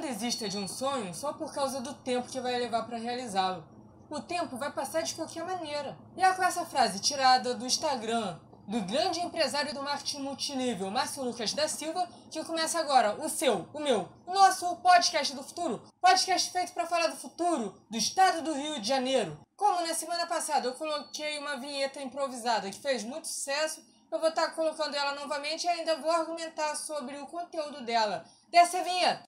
desista de um sonho só por causa do tempo que vai levar para realizá-lo. O tempo vai passar de qualquer maneira. E é com essa frase tirada do Instagram do grande empresário do marketing multinível, Márcio Lucas da Silva, que começa agora o meu, o nosso podcast do futuro. Podcast feito para falar do futuro do estado do Rio de Janeiro. Como na semana passada eu coloquei uma vinheta improvisada que fez muito sucesso, eu vou estar colocando ela novamente e ainda vou argumentar sobre o conteúdo dela. Desce a vinheta!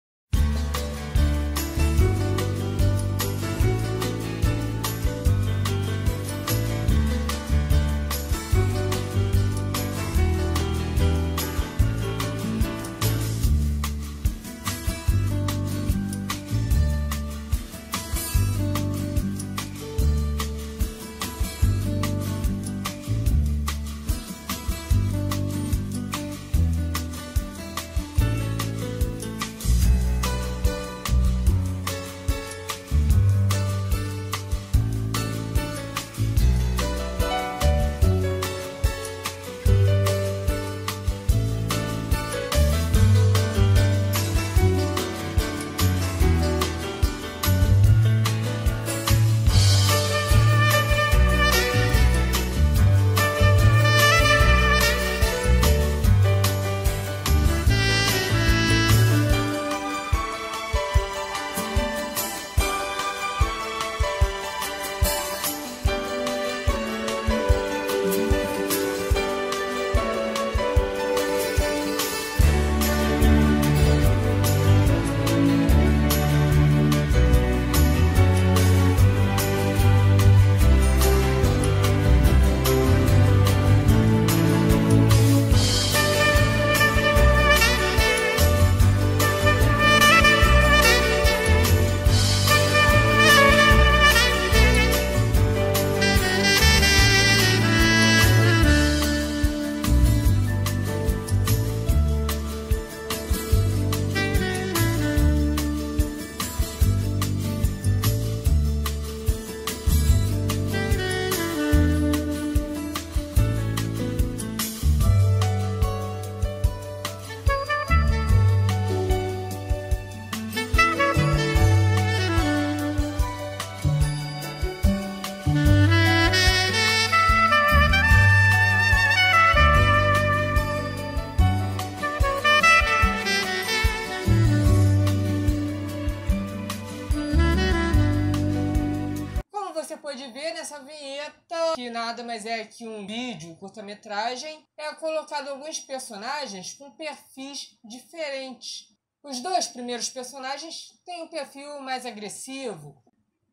Você pode ver nessa vinheta, que nada mais é que um vídeo, curta-metragem, é colocado alguns personagens com perfis diferentes. Os dois primeiros personagens têm um perfil mais agressivo,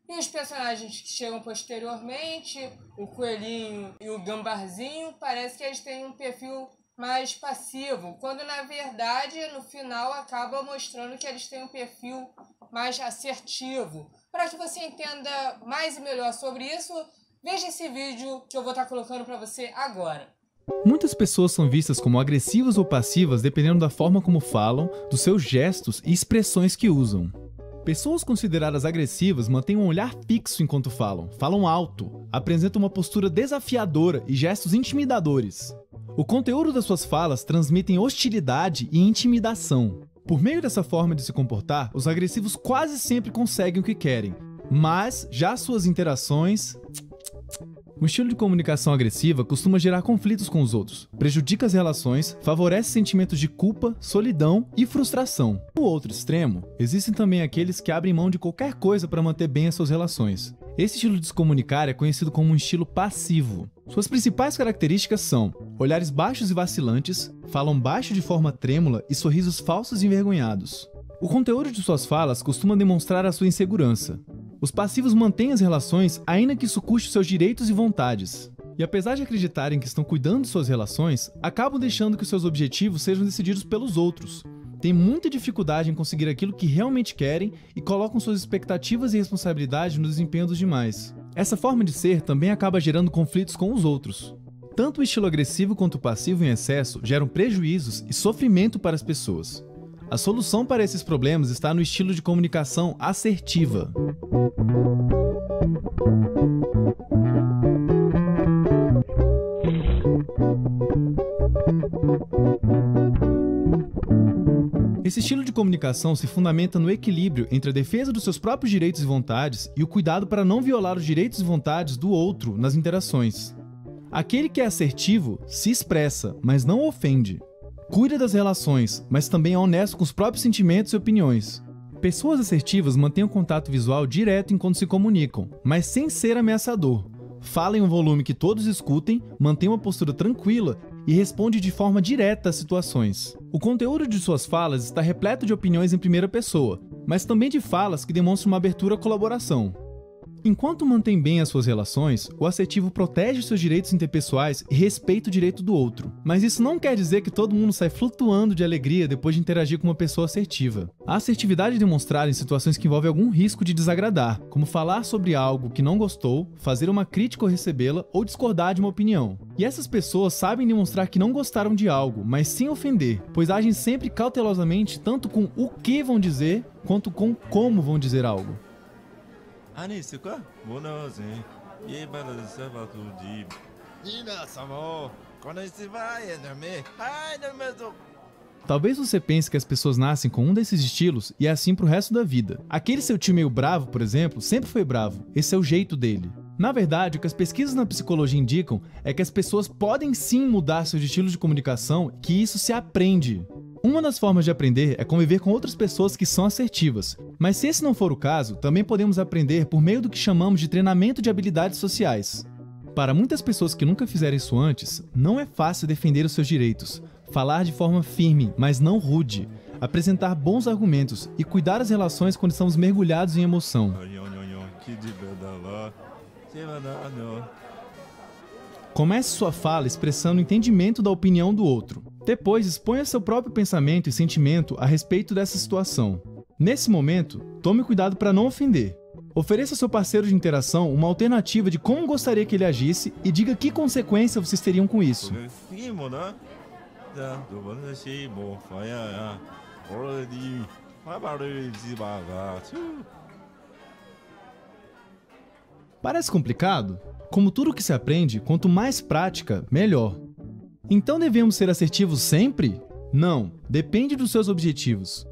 e os personagens que chegam posteriormente, o coelhinho e o gambarzinho, parece que eles têm um perfil mais passivo, quando na verdade no final acaba mostrando que eles têm um perfil mais assertivo. Para que você entenda mais e melhor sobre isso, veja esse vídeo que eu vou estar colocando para você agora. Muitas pessoas são vistas como agressivas ou passivas dependendo da forma como falam, dos seus gestos e expressões que usam. Pessoas consideradas agressivas mantêm um olhar fixo enquanto falam alto, apresentam uma postura desafiadora e gestos intimidadores. O conteúdo das suas falas transmitem hostilidade e intimidação. Por meio dessa forma de se comportar, os agressivos quase sempre conseguem o que querem, mas já suas interações... Um estilo de comunicação agressiva costuma gerar conflitos com os outros, prejudica as relações, favorece sentimentos de culpa, solidão e frustração. No outro extremo, existem também aqueles que abrem mão de qualquer coisa para manter bem as suas relações. Esse estilo de se comunicar é conhecido como um estilo passivo. Suas principais características são olhares baixos e vacilantes, falam baixo de forma trêmula e sorrisos falsos e envergonhados. O conteúdo de suas falas costuma demonstrar a sua insegurança. Os passivos mantêm as relações ainda que isso custe seus direitos e vontades. E apesar de acreditarem que estão cuidando de suas relações, acabam deixando que seus objetivos sejam decididos pelos outros. Têm muita dificuldade em conseguir aquilo que realmente querem e colocam suas expectativas e responsabilidade no desempenho dos demais. Essa forma de ser também acaba gerando conflitos com os outros. Tanto o estilo agressivo quanto o passivo em excesso geram prejuízos e sofrimento para as pessoas. A solução para esses problemas está no estilo de comunicação assertiva. Esse Esse estilo de comunicação se fundamenta no equilíbrio entre a defesa dos seus próprios direitos e vontades e o cuidado para não violar os direitos e vontades do outro nas interações. Aquele que é assertivo se expressa, mas não ofende. Cuida das relações, mas também é honesto com os próprios sentimentos e opiniões. Pessoas assertivas mantêm o contato visual direto enquanto se comunicam, mas sem ser ameaçador. Fala em um volume que todos escutem, mantém uma postura tranquila e responde de forma direta às situações. O conteúdo de suas falas está repleto de opiniões em primeira pessoa, mas também de falas que demonstram uma abertura à colaboração. Enquanto mantém bem as suas relações, o assertivo protege seus direitos interpessoais e respeita o direito do outro. Mas isso não quer dizer que todo mundo sai flutuando de alegria depois de interagir com uma pessoa assertiva. A assertividade é demonstrada em situações que envolvem algum risco de desagradar, como falar sobre algo que não gostou, fazer uma crítica ou recebê-la, ou discordar de uma opinião. E essas pessoas sabem demonstrar que não gostaram de algo, mas sem ofender, pois agem sempre cautelosamente tanto com o que vão dizer, quanto com como vão dizer algo. 안에 있을까? 뭐나지? 예바를 사바두지. 이나사모. 거네시바에 너메. 하이 너메도. Talvez você pense que as pessoas nascem com um desses estilos e é assim pro resto da vida. Aquele seu tio meio bravo, por exemplo, sempre foi bravo. Esse é o jeito dele. Na verdade, o que as pesquisas na psicologia indicam é que as pessoas podem sim mudar seus estilos de comunicação, que isso se aprende. Uma das formas de aprender é conviver com outras pessoas que são assertivas, mas se esse não for o caso, também podemos aprender por meio do que chamamos de treinamento de habilidades sociais. Para muitas pessoas que nunca fizeram isso antes, não é fácil defender os seus direitos, falar de forma firme, mas não rude, apresentar bons argumentos e cuidar das relações quando estamos mergulhados em emoção. Comece sua fala expressando o entendimento da opinião do outro. Depois, exponha seu próprio pensamento e sentimento a respeito dessa situação. Nesse momento, tome cuidado para não ofender. Ofereça ao seu parceiro de interação uma alternativa de como gostaria que ele agisse e diga que consequência vocês teriam com isso. Parece complicado? Como tudo que se aprende, quanto mais prática, melhor. Então devemos ser assertivos sempre? Não, depende dos seus objetivos.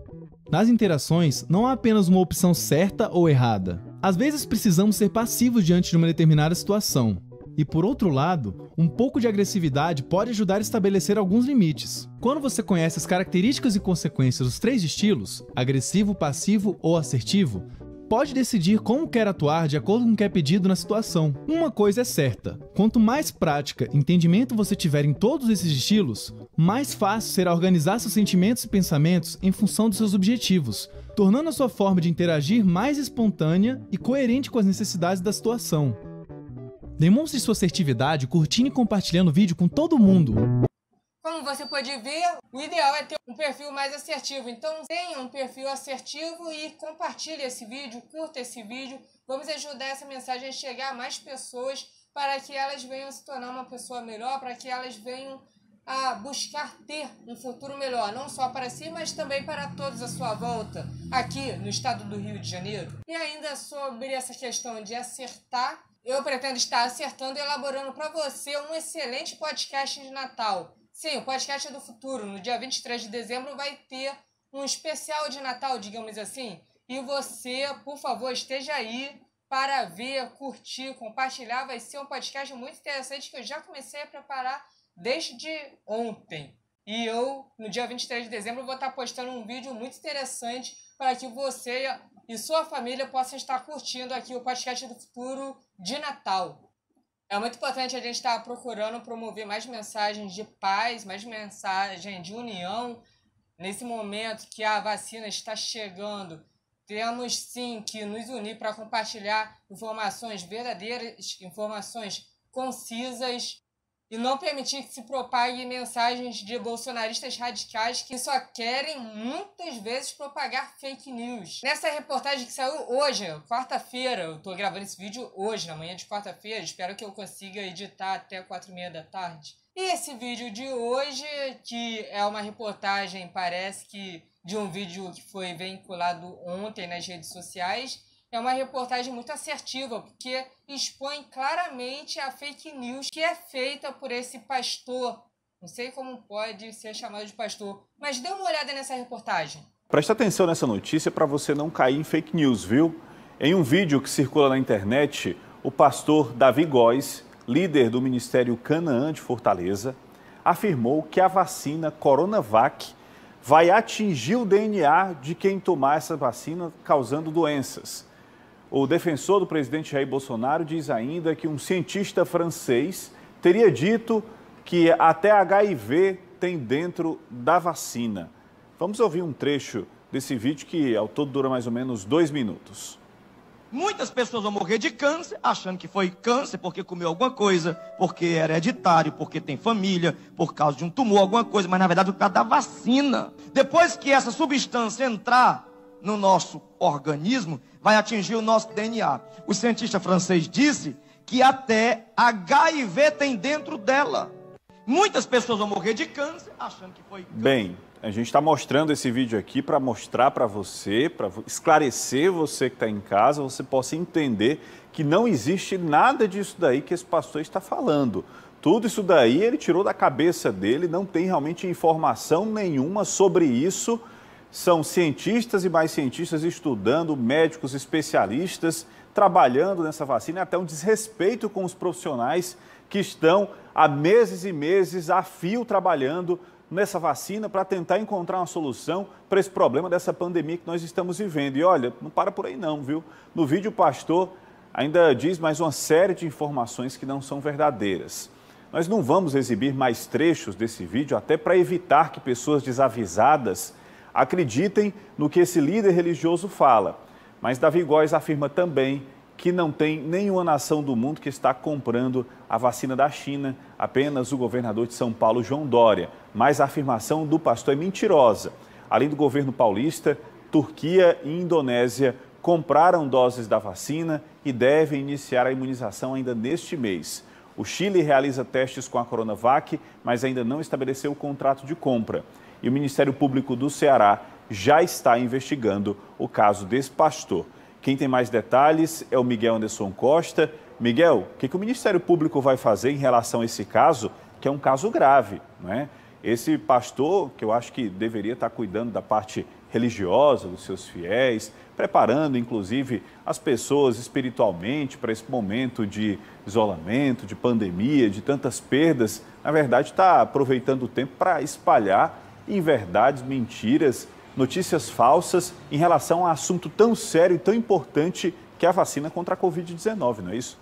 Nas interações, não há apenas uma opção certa ou errada. Às vezes precisamos ser passivos diante de uma determinada situação. E por outro lado, um pouco de agressividade pode ajudar a estabelecer alguns limites. Quando você conhece as características e consequências dos três estilos, agressivo, passivo ou assertivo, pode decidir como quer atuar de acordo com o que é pedido na situação. Uma coisa é certa, quanto mais prática e entendimento você tiver em todos esses estilos, mais fácil será organizar seus sentimentos e pensamentos em função dos seus objetivos, tornando a sua forma de interagir mais espontânea e coerente com as necessidades da situação. Demonstre sua assertividade curtindo e compartilhando o vídeo com todo mundo. Como você pode ver, o ideal é ter um perfil mais assertivo. Então tenha um perfil assertivo e compartilhe esse vídeo, curta esse vídeo. Vamos ajudar essa mensagem a chegar a mais pessoas para que elas venham se tornar uma pessoa melhor, para que elas venham a buscar ter um futuro melhor, não só para si, mas também para todos à sua volta, aqui no estado do Rio de Janeiro. E ainda sobre essa questão de acertar, eu pretendo estar acertando e elaborando para você um excelente podcast de Natal. Sim, o podcast do futuro. No dia 23 de dezembro vai ter um especial de Natal, digamos assim. E você, por favor, esteja aí para ver, curtir, compartilhar. Vai ser um podcast muito interessante que eu já comecei a preparar desde ontem. E eu, no dia 23 de dezembro, vou estar postando um vídeo muito interessante para que você e sua família possam estar curtindo aqui o podcast do futuro de Natal. É muito importante a gente estar procurando promover mais mensagens de paz, mais mensagem de união. Nesse momento que a vacina está chegando, temos sim que nos unir para compartilhar informações verdadeiras, informações concisas e não permitir que se propague mensagens de bolsonaristas radicais que só querem muitas vezes propagar fake news. Nessa reportagem que saiu hoje, quarta-feira, eu tô gravando esse vídeo hoje, na manhã de quarta-feira, espero que eu consiga editar até 4h30 da tarde. E esse vídeo de hoje, que é uma reportagem, parece que de um vídeo que foi vinculado ontem nas redes sociais, é uma reportagem muito assertiva, porque expõe claramente a fake news que é feita por esse pastor. Não sei como pode ser chamado de pastor, mas dê uma olhada nessa reportagem. Preste atenção nessa notícia para você não cair em fake news, viu? Em um vídeo que circula na internet, o pastor Davi Góes, líder do Ministério Canaã de Fortaleza, afirmou que a vacina Coronavac vai atingir o DNA de quem tomar essa vacina, causando doenças. O defensor do presidente Jair Bolsonaro diz ainda que um cientista francês teria dito que até HIV tem dentro da vacina. Vamos ouvir um trecho desse vídeo que ao todo dura mais ou menos 2 minutos. Muitas pessoas vão morrer de câncer, achando que foi câncer porque comeu alguma coisa, porque é hereditário, porque tem família, por causa de um tumor, alguma coisa, mas na verdade por causa da vacina. Depois que essa substância entrar no nosso organismo, vai atingir o nosso DNA. O cientista francês disse que até HIV tem dentro dela. Muitas pessoas vão morrer de câncer, achando que foi câncer. Bem, a gente está mostrando esse vídeo aqui para mostrar para você, para esclarecer você que está em casa, você possa entender que não existe nada disso daí que esse pastor está falando. Tudo isso daí ele tirou da cabeça dele, não tem realmente informação nenhuma sobre isso. São cientistas e mais cientistas estudando, médicos especialistas, trabalhando nessa vacina, até um desrespeito com os profissionais que estão há meses e meses a fio trabalhando nessa vacina para tentar encontrar uma solução para esse problema dessa pandemia que nós estamos vivendo. E olha, não para por aí não, viu? No vídeo o pastor ainda diz mais uma série de informações que não são verdadeiras. Nós não vamos exibir mais trechos desse vídeo até para evitar que pessoas desavisadas acreditem no que esse líder religioso fala. Mas Davi Góes afirma também que não tem nenhuma nação do mundo que está comprando a vacina da China, apenas o governador de São Paulo, João Dória. Mas a afirmação do pastor é mentirosa. Além do governo paulista, Turquia e Indonésia compraram doses da vacina e devem iniciar a imunização ainda neste mês. O Chile realiza testes com a Coronavac, mas ainda não estabeleceu o contrato de compra. E o Ministério Público do Ceará já está investigando o caso desse pastor. Quem tem mais detalhes é o Miguel Anderson Costa. Miguel, o que o Ministério Público vai fazer em relação a esse caso, que é um caso grave, não é? Esse pastor, que eu acho que deveria estar cuidando da parte religiosa dos seus fiéis, preparando, inclusive, as pessoas espiritualmente para esse momento de isolamento, de pandemia, de tantas perdas, na verdade está aproveitando o tempo para espalhar inverdades, mentiras, notícias falsas em relação a um assunto tão sério e tão importante que é a vacina contra a Covid-19, não é isso?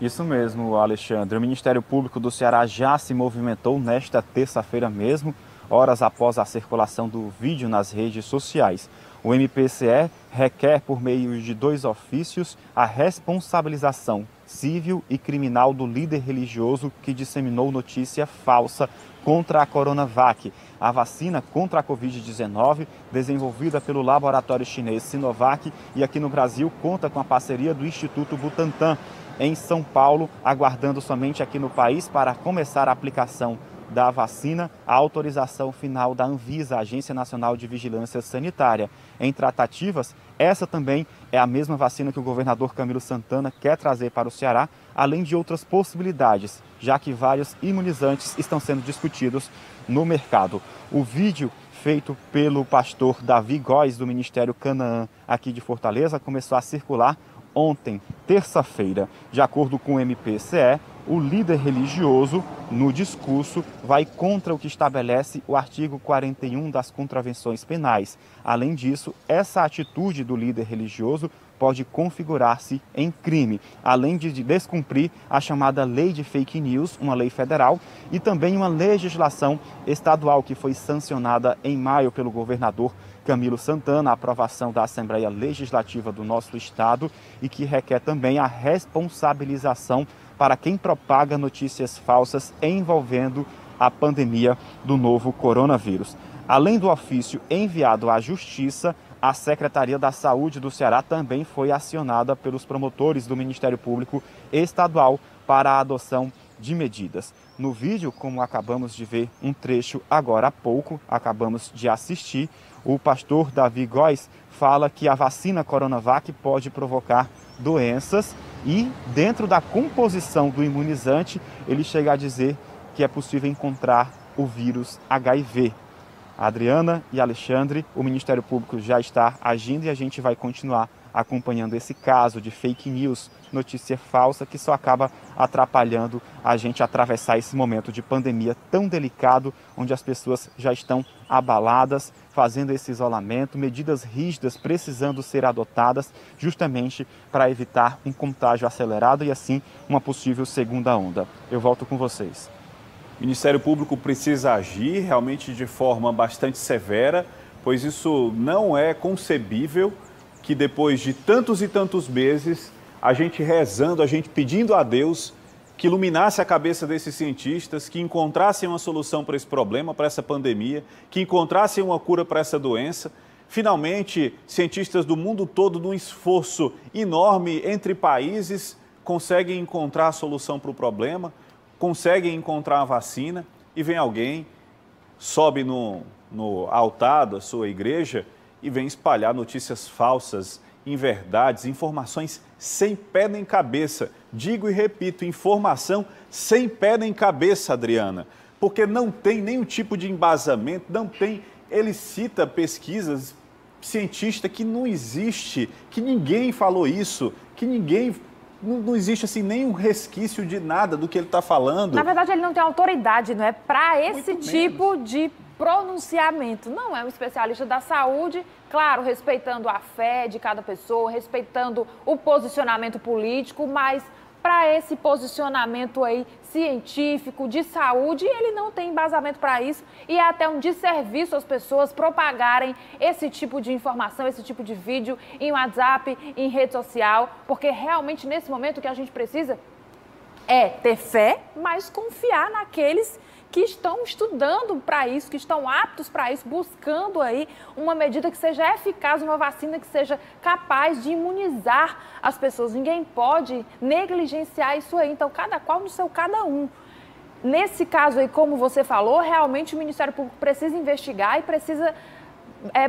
Isso mesmo, Alexandre. O Ministério Público do Ceará já se movimentou nesta terça-feira mesmo, horas após a circulação do vídeo nas redes sociais. O MPCE requer, por meio de 2 ofícios, a responsabilização civil e criminal do líder religioso que disseminou notícia falsa contra a Coronavac, a vacina contra a Covid-19, desenvolvida pelo laboratório chinês Sinovac e aqui no Brasil conta com a parceria do Instituto Butantan, em São Paulo, aguardando somente aqui no país para começar a aplicação da vacina, a autorização final da Anvisa, Agência Nacional de Vigilância Sanitária. Em tratativas, essa também é a mesma vacina que o governador Camilo Santana quer trazer para o Ceará, além de outras possibilidades, já que vários imunizantes estão sendo discutidos no mercado. O vídeo feito pelo pastor Davi Góes, do Ministério Canaã, aqui de Fortaleza, começou a circular ontem, terça-feira. De acordo com o MPCE, o líder religioso, no discurso, vai contra o que estabelece o artigo 41 das contravenções penais. Além disso, essa atitude do líder religioso pode configurar-se em crime, além de descumprir a chamada lei de fake news, uma lei federal, e também uma legislação estadual que foi sancionada em maio pelo governador Camilo Santana, a aprovação da Assembleia Legislativa do nosso estado e que requer também a responsabilização para quem propaga notícias falsas envolvendo a pandemia do novo coronavírus. Além do ofício enviado à Justiça, a Secretaria da Saúde do Ceará também foi acionada pelos promotores do Ministério Público Estadual para a adoção de medidas. No vídeo, como acabamos de ver um trecho agora há pouco, acabamos de assistir, o pastor Davi Góes fala que a vacina Coronavac pode provocar doenças e, dentro da composição do imunizante, ele chega a dizer que é possível encontrar o vírus HIV. Adriana e Alexandre, o Ministério Público já está agindo e a gente vai continuar acompanhando esse caso de fake news, notícia falsa, que só acaba atrapalhando a gente atravessar esse momento de pandemia tão delicado, onde as pessoas já estão abaladas, fazendo esse isolamento, medidas rígidas precisando ser adotadas justamente para evitar um contágio acelerado e assim uma possível segunda onda. Eu volto com vocês. O Ministério Público precisa agir realmente de forma bastante severa, pois isso não é concebível que depois de tantos e tantos meses, a gente rezando, a gente pedindo a Deus que iluminasse a cabeça desses cientistas, que encontrassem uma solução para esse problema, para essa pandemia, que encontrassem uma cura para essa doença. Finalmente, cientistas do mundo todo, num esforço enorme entre países, conseguem encontrar a solução para o problema, conseguem encontrar a vacina e vem alguém, sobe no altar da sua igreja e vem espalhar notícias falsas, inverdades, informações sem pé nem cabeça. Digo e repito, informação sem pé nem cabeça, Adriana, porque não tem nenhum tipo de embasamento, não tem, ele cita pesquisas, cientista que não existe, que ninguém falou isso, que ninguém... Não existe assim nenhum resquício de nada do que ele está falando. Na verdade, ele não tem autoridade, não é? Para esse tipo de pronunciamento. Não é um especialista da saúde, claro, respeitando a fé de cada pessoa, respeitando o posicionamento político, mas para esse posicionamento aí científico, de saúde, ele não tem embasamento para isso e é até um desserviço às pessoas propagarem esse tipo de informação, esse tipo de vídeo em WhatsApp, em rede social, porque realmente nesse momento o que a gente precisa é ter fé, mas confiar naqueles que estão estudando para isso, que estão aptos para isso, buscando aí uma medida que seja eficaz, uma vacina que seja capaz de imunizar as pessoas. Ninguém pode negligenciar isso aí, então cada qual no seu cada um. Nesse caso aí, como você falou, realmente o Ministério Público precisa investigar e precisa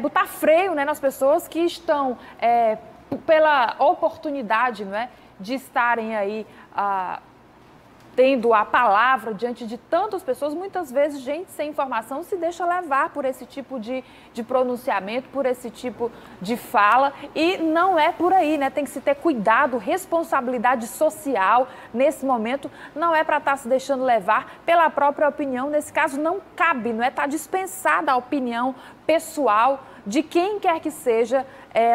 botar freio, né, nas pessoas que estão pela oportunidade, não é, de estarem aí tendo a palavra diante de tantas pessoas, muitas vezes gente sem informação se deixa levar por esse tipo de pronunciamento, por esse tipo de fala e não é por aí, né? Tem que se ter cuidado, responsabilidade social nesse momento, não é para estar se deixando levar pela própria opinião, nesse caso não cabe, não é? Está dispensada a opinião pessoal de quem quer que seja,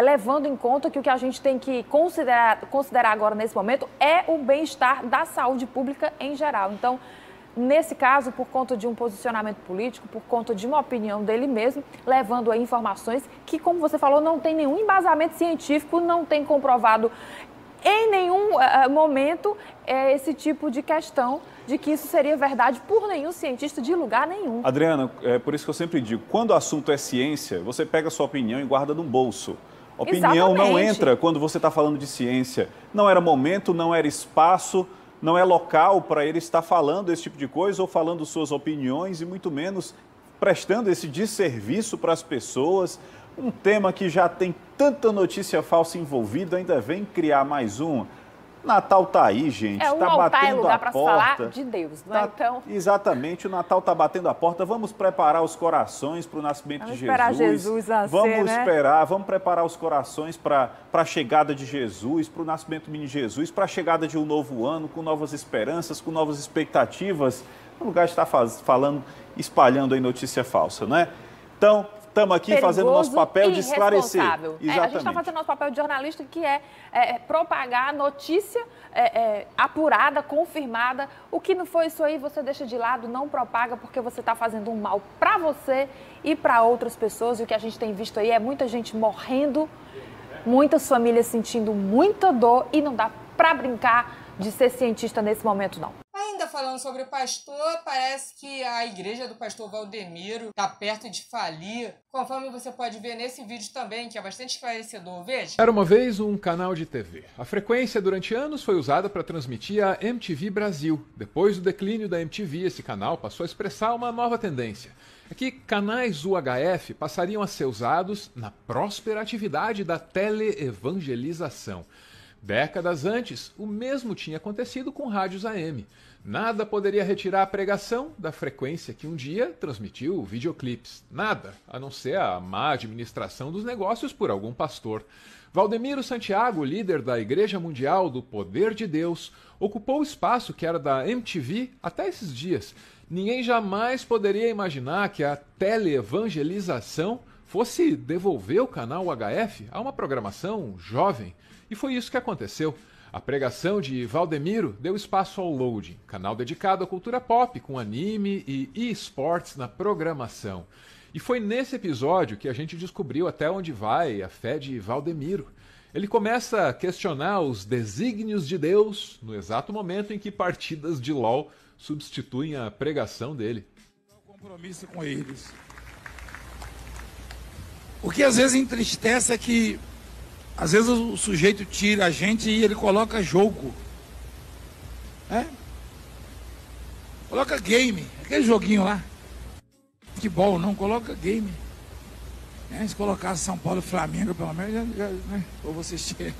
levando em conta que o que a gente tem que considerar agora nesse momento é o bem-estar da saúde pública em geral. Então, nesse caso, por conta de um posicionamento político, por conta de uma opinião dele mesmo, levando a informações que, como você falou, não tem nenhum embasamento científico, não tem comprovado em nenhum momento esse tipo de questão de que isso seria verdade por nenhum cientista de lugar nenhum. Adriana, é por isso que eu sempre digo, quando o assunto é ciência, você pega a sua opinião e guarda no bolso. Opinião não entra quando você está falando de ciência. Não era momento, não era espaço, não é local para ele estar falando esse tipo de coisa ou falando suas opiniões e muito menos prestando esse desserviço para as pessoas. Um tema que já tem tanta notícia falsa envolvida, ainda vem criar mais uma. Natal tá aí, gente. Tá batendo lugar para falar de Deus, não é? Então... Exatamente, o Natal tá batendo a porta. Vamos preparar os corações para o nascimento de Jesus. Esperar Jesus nascer, vamos esperar, vamos preparar os corações para a chegada de Jesus, para o nascimento do menino Jesus, para a chegada de um novo ano, com novas esperanças, com novas expectativas. No lugar de estar falando, espalhando aí notícia falsa, não é? Então, estamos aqui fazendo o nosso papel de esclarecer. Exatamente. A gente está fazendo nosso papel de jornalista, que é propagar a notícia apurada, confirmada. O que não foi isso aí, você deixa de lado, não propaga, porque você está fazendo um mal para você e para outras pessoas. E o que a gente tem visto aí é muita gente morrendo, muitas famílias sentindo muita dor e não dá para brincar de ser cientista nesse momento, não. Ainda falando sobre o pastor, parece que a igreja do pastor Valdemiro está perto de falir, conforme você pode ver nesse vídeo também, que é bastante esclarecedor. Veja. Era uma vez um canal de TV. A frequência durante anos foi usada para transmitir a MTV Brasil. Depois do declínio da MTV, esse canal passou a expressar uma nova tendência. É que canais UHF passariam a ser usados na próspera atividade da teleevangelização. Décadas antes, o mesmo tinha acontecido com rádios AM. Nada poderia retirar a pregação da frequência que um dia transmitiu videoclipes. Nada, a não ser a má administração dos negócios por algum pastor. Valdemiro Santiago, líder da Igreja Mundial do Poder de Deus, ocupou o espaço que era da MTV até esses dias. Ninguém jamais poderia imaginar que a teleevangelização fosse devolver o canal HF a uma programação jovem. E foi isso que aconteceu. A pregação de Valdemiro deu espaço ao Loading, canal dedicado à cultura pop, com anime e esportes na programação. E foi nesse episódio que a gente descobriu até onde vai a fé de Valdemiro. Ele começa a questionar os desígnios de Deus no exato momento em que partidas de LOL substituem a pregação dele. Compromisso com eles. O que às vezes entristece é que às vezes o sujeito tira a gente e ele coloca jogo. Coloca game, aquele joguinho lá. Futebol não, coloca game. Se colocasse São Paulo e Flamengo, pelo menos, né? Ou você chega.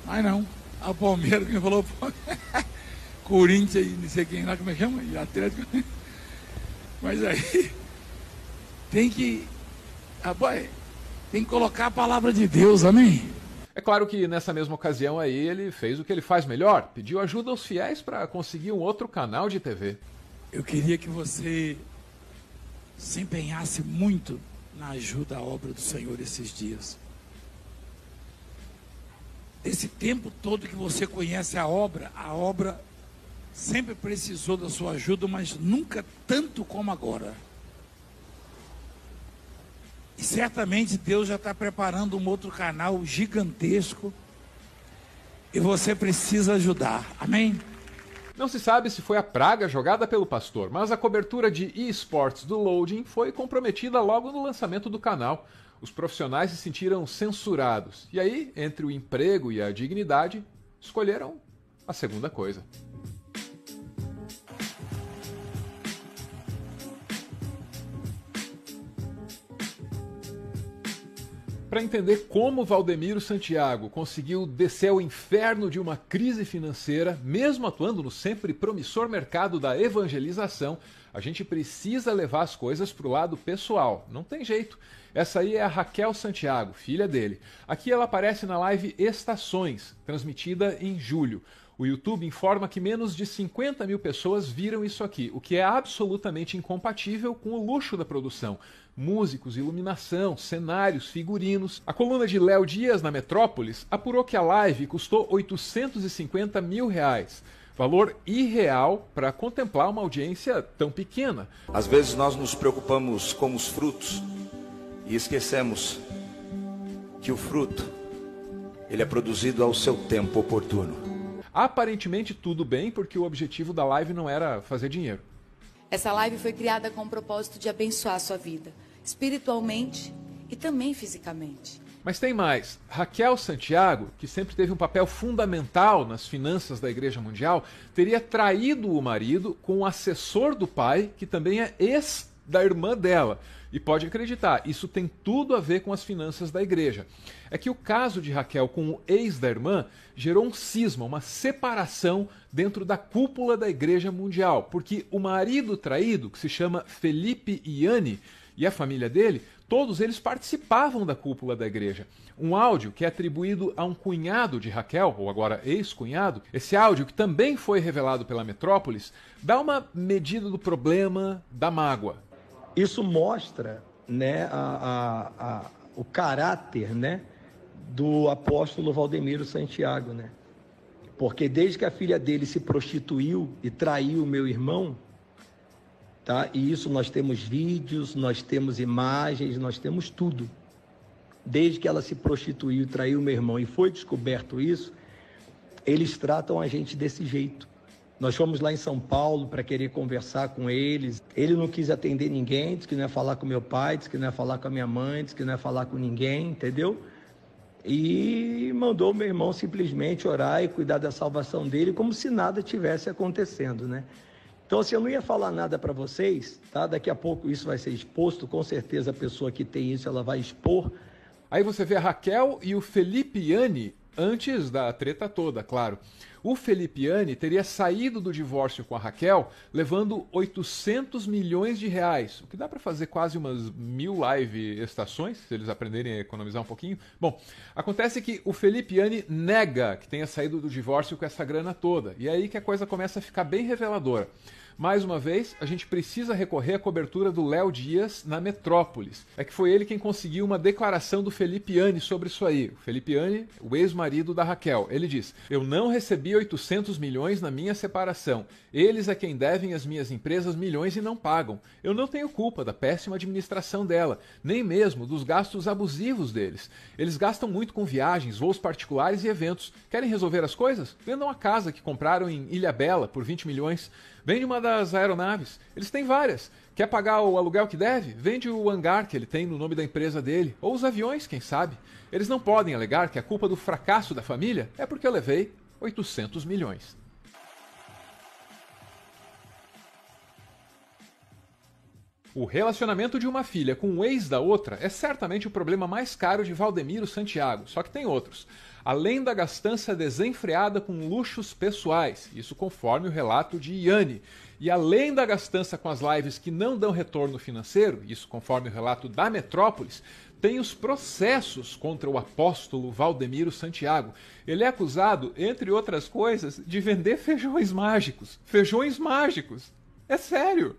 Mas não. A Palmeiras, quem falou, Corinthians e não sei quem lá, como é que chama? E Atlético. Mas aí tem que. Rapaz, tem que colocar a palavra de Deus, amém? É claro que nessa mesma ocasião aí ele fez o que ele faz melhor, pediu ajuda aos fiéis para conseguir um outro canal de TV. Eu queria que você se empenhasse muito na ajuda à obra do Senhor esses dias. Esse tempo todo que você conhece a obra sempre precisou da sua ajuda, mas nunca tanto como agora. E certamente Deus já está preparando um outro canal gigantesco e você precisa ajudar, amém? Não se sabe se foi a praga jogada pelo pastor, mas a cobertura de esportes do Loading foi comprometida logo no lançamento do canal. Os profissionais se sentiram censurados. E aí, entre o emprego e a dignidade, escolheram a segunda coisa. Para entender como Valdemiro Santiago conseguiu descer ao inferno de uma crise financeira, mesmo atuando no sempre promissor mercado da evangelização, a gente precisa levar as coisas para o lado pessoal. Não tem jeito. Essa aí é a Raquel Santiago, filha dele. Aqui ela aparece na live Estações, transmitida em julho. O YouTube informa que menos de 50 mil pessoas viram isso aqui, o que é absolutamente incompatível com o luxo da produção. Músicos, iluminação, cenários, figurinos. A coluna de Léo Dias na Metrópolis apurou que a live custou R$850 mil. Valor irreal para contemplar uma audiência tão pequena. Às vezes nós nos preocupamos com os frutos e esquecemos que o fruto, ele é produzido ao seu tempo oportuno. Aparentemente tudo bem, porque o objetivo da live não era fazer dinheiro. Essa live foi criada com o propósito de abençoar a sua vida, espiritualmente e também fisicamente. Mas tem mais. Raquel Santiago, que sempre teve um papel fundamental nas finanças da Igreja Mundial, teria traído o marido com o assessor do pai, que também é ex da irmã dela. E pode acreditar, isso tem tudo a ver com as finanças da igreja. É que o caso de Raquel com o ex da irmã gerou um cisma, uma separação dentro da cúpula da Igreja Mundial, porque o marido traído, que se chama Felipe Ianni, e a família dele, todos eles participavam da cúpula da igreja. Um áudio que é atribuído a um cunhado de Raquel, ou agora ex-cunhado, esse áudio, que também foi revelado pela Metrópolis, dá uma medida do problema, da mágoa. Isso mostra, né, o caráter, né, do apóstolo Valdemiro Santiago, né? Porque desde que a filha dele se prostituiu e traiu o meu irmão, tá? E isso nós temos vídeos, nós temos imagens, nós temos tudo. Desde que ela se prostituiu e traiu o meu irmão e foi descoberto isso, eles tratam a gente desse jeito. Nós fomos lá em São Paulo para querer conversar com eles. Ele não quis atender ninguém, disse que não ia falar com meu pai, disse que não ia falar com a minha mãe, disse que não ia falar com ninguém, entendeu? E mandou o meu irmão simplesmente orar e cuidar da salvação dele como se nada tivesse acontecendo, né? Então, assim, eu não ia falar nada para vocês, tá? Daqui a pouco isso vai ser exposto, com certeza a pessoa que tem isso, ela vai expor. Aí você vê a Raquel e o Felipe Ianni Antes da treta toda, claro. O Felipiani teria saído do divórcio com a Raquel levando 800 milhões de reais, o que dá para fazer quase umas 1000 live estações, se eles aprenderem a economizar um pouquinho. Bom, acontece que o Felipiani nega que tenha saído do divórcio com essa grana toda, e é aí que a coisa começa a ficar bem reveladora. Mais uma vez, a gente precisa recorrer à cobertura do Léo Dias na Metrópolis. É que foi ele quem conseguiu uma declaração do Felipiani sobre isso aí. O Felipiani, o ex-marido da Raquel. Ele diz: eu não recebi 800 milhões na minha separação. Eles é quem devem às minhas empresas milhões e não pagam. Eu não tenho culpa da péssima administração dela, nem mesmo dos gastos abusivos deles. Eles gastam muito com viagens, voos particulares e eventos. Querem resolver as coisas? Vendam a casa que compraram em Ilhabela por 20 milhões. Vende uma das aeronaves. Eles têm várias. Quer pagar o aluguel que deve? Vende o hangar que ele tem no nome da empresa dele. Ou os aviões, quem sabe. Eles não podem alegar que a culpa do fracasso da família é porque eu levei 800 milhões. O relacionamento de uma filha com o ex da outra é certamente o problema mais caro de Valdemiro Santiago, só que tem outros. Além da gastança desenfreada com luxos pessoais, isso conforme o relato de Iane. E além da gastança com as lives que não dão retorno financeiro, isso conforme o relato da Metrópolis, tem os processos contra o apóstolo Valdemiro Santiago. Ele é acusado, entre outras coisas, de vender feijões mágicos. Feijões mágicos! É sério!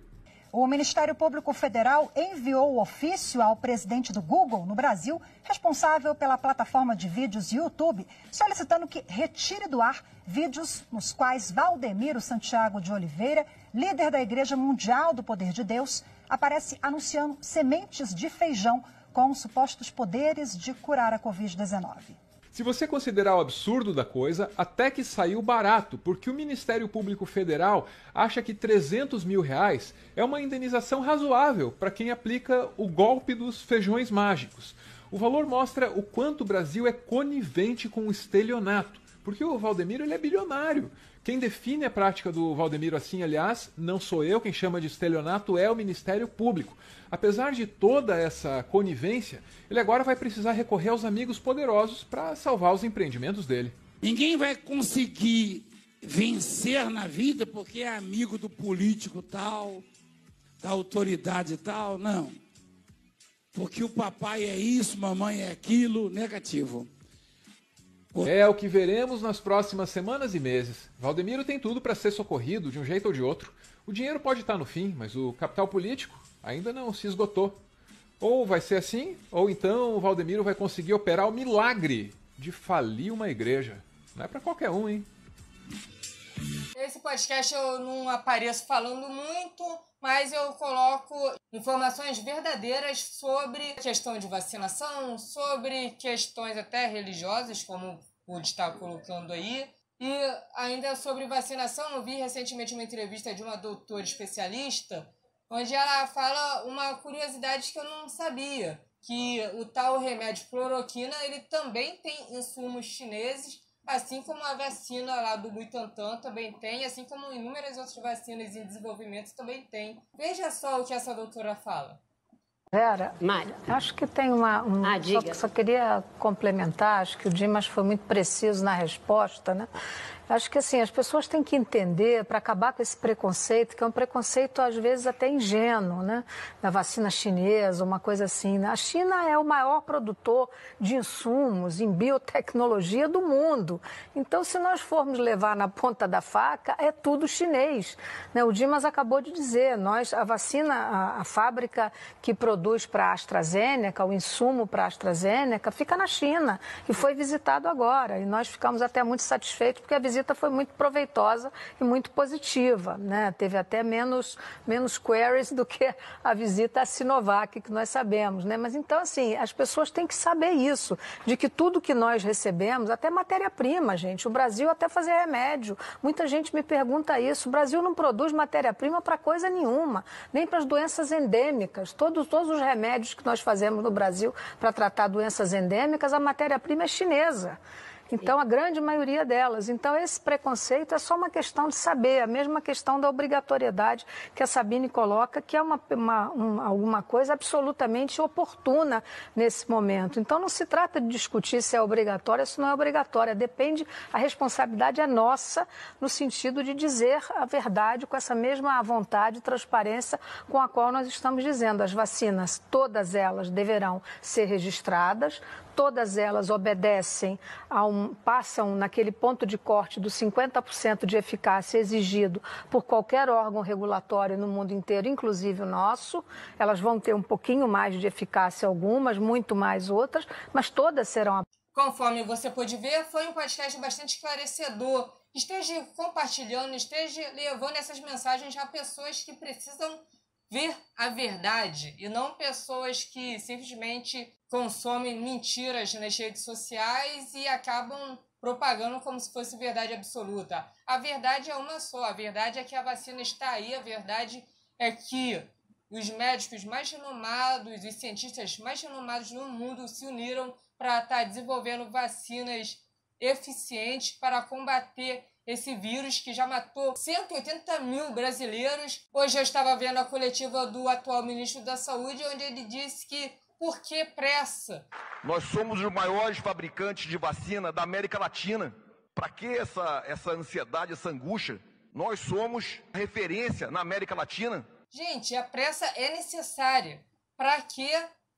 O Ministério Público Federal enviou o ofício ao presidente do Google no Brasil, responsável pela plataforma de vídeos YouTube, solicitando que retire do ar vídeos nos quais Valdemiro Santiago de Oliveira, líder da Igreja Mundial do Poder de Deus, aparece anunciando sementes de feijão com supostos poderes de curar a Covid-19. Se você considerar o absurdo da coisa, até que saiu barato, porque o Ministério Público Federal acha que 300 mil reais é uma indenização razoável para quem aplica o golpe dos feijões mágicos. O valor mostra o quanto o Brasil é conivente com o estelionato, porque o Valdemiro ele é bilionário. Quem define a prática do Valdemiro assim, aliás, não sou eu, quem chama de estelionato é o Ministério Público. Apesar de toda essa conivência, ele agora vai precisar recorrer aos amigos poderosos para salvar os empreendimentos dele. Ninguém vai conseguir vencer na vida porque é amigo do político tal, da autoridade tal, não. Porque o papai é isso, mamãe é aquilo, negativo. É o que veremos nas próximas semanas e meses. Valdemiro tem tudo para ser socorrido de um jeito ou de outro. O dinheiro pode estar no fim, mas o capital político ainda não se esgotou. Ou vai ser assim, ou então o Valdemiro vai conseguir operar o milagre de falir uma igreja. Não é para qualquer um, hein? Nesse podcast eu não apareço falando muito, mas eu coloco informações verdadeiras sobre questão de vacinação, sobre questões até religiosas, como o de estar colocando aí. E ainda sobre vacinação, eu vi recentemente uma entrevista de uma doutora especialista, onde ela fala uma curiosidade que eu não sabia, que o tal remédio cloroquina, ele também tem insumos chineses, assim como a vacina lá do Butantan também tem, assim como inúmeras outras vacinas em desenvolvimento também tem. Veja só o que essa doutora fala. Vera, acho que tem só queria complementar, acho que o Dimas foi muito preciso na resposta, né? Acho que assim, as pessoas têm que entender, para acabar com esse preconceito, que é um preconceito às vezes até ingênuo, né? Da vacina chinesa, uma coisa assim, né? A China é o maior produtor de insumos em biotecnologia do mundo. Então, se nós formos levar na ponta da faca, é tudo chinês, né? O Dimas acabou de dizer, a vacina, a fábrica que produz para a AstraZeneca, o insumo para a AstraZeneca, fica na China e foi visitado agora. E nós ficamos até muito satisfeitos, porque a visita foi muito proveitosa e muito positiva, né? Teve até menos queries do que a visita à Sinovac, que nós sabemos, né? Mas então, assim, as pessoas têm que saber isso, de que tudo que nós recebemos, até matéria-prima, gente, o Brasil até fazer remédio. Muita gente me pergunta isso, o Brasil não produz matéria-prima para coisa nenhuma, nem para as doenças endêmicas. Todos os remédios que nós fazemos no Brasil para tratar doenças endêmicas, a matéria-prima é chinesa. Então, a grande maioria delas. Então, esse preconceito é só uma questão de saber, a mesma questão da obrigatoriedade que a Sabine coloca, que é alguma coisa absolutamente oportuna nesse momento. Então, não se trata de discutir se é obrigatório ou se não é obrigatório. Depende, a responsabilidade é nossa, no sentido de dizer a verdade com essa mesma vontade e transparência com a qual nós estamos dizendo. As vacinas, todas elas deverão ser registradas, todas elas obedecem passam naquele ponto de corte dos 50% de eficácia exigido por qualquer órgão regulatório no mundo inteiro, inclusive o nosso. Elas vão ter um pouquinho mais de eficácia algumas, muito mais outras, mas todas serão. Conforme você pôde ver, foi um podcast bastante esclarecedor. Esteja compartilhando, esteja levando essas mensagens a pessoas que precisam ver a verdade e não pessoas que simplesmente consomem mentiras nas redes sociais e acabam propagando como se fosse verdade absoluta. A verdade é uma só, a verdade é que a vacina está aí, a verdade é que os médicos mais renomados, os cientistas mais renomados no mundo se uniram para estar desenvolvendo vacinas eficientes para combater esse vírus que já matou 180 mil brasileiros. Hoje eu estava vendo a coletiva do atual ministro da Saúde, onde ele disse que por que pressa? Nós somos os maiores fabricantes de vacina da América Latina. Para que essa ansiedade, essa angústia? Nós somos referência na América Latina. Gente, a pressa é necessária. Para que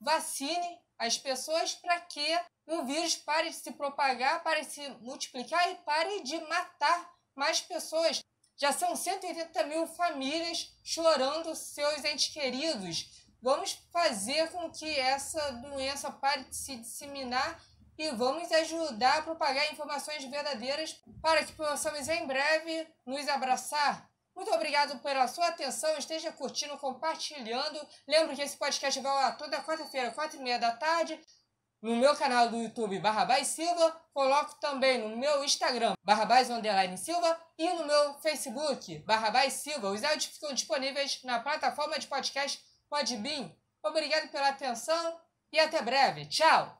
vacine as pessoas? Para que o vírus pare de se propagar, pare de se multiplicar e pare de matar mais pessoas? Já são 180 mil famílias chorando seus entes queridos. Vamos fazer com que essa doença pare de se disseminar e vamos ajudar a propagar informações verdadeiras para que possamos em breve nos abraçar. Muito obrigado pela sua atenção, esteja curtindo, compartilhando. Lembro que esse podcast vai lá toda quarta-feira, 4h30 da tarde, no meu canal do YouTube, Barrabás Silva. Coloco também no meu Instagram, Barrabás_Silva, e no meu Facebook, Barrabás Silva. Os áudios ficam disponíveis na plataforma de podcast Podbean. Obrigado pela atenção e até breve. Tchau!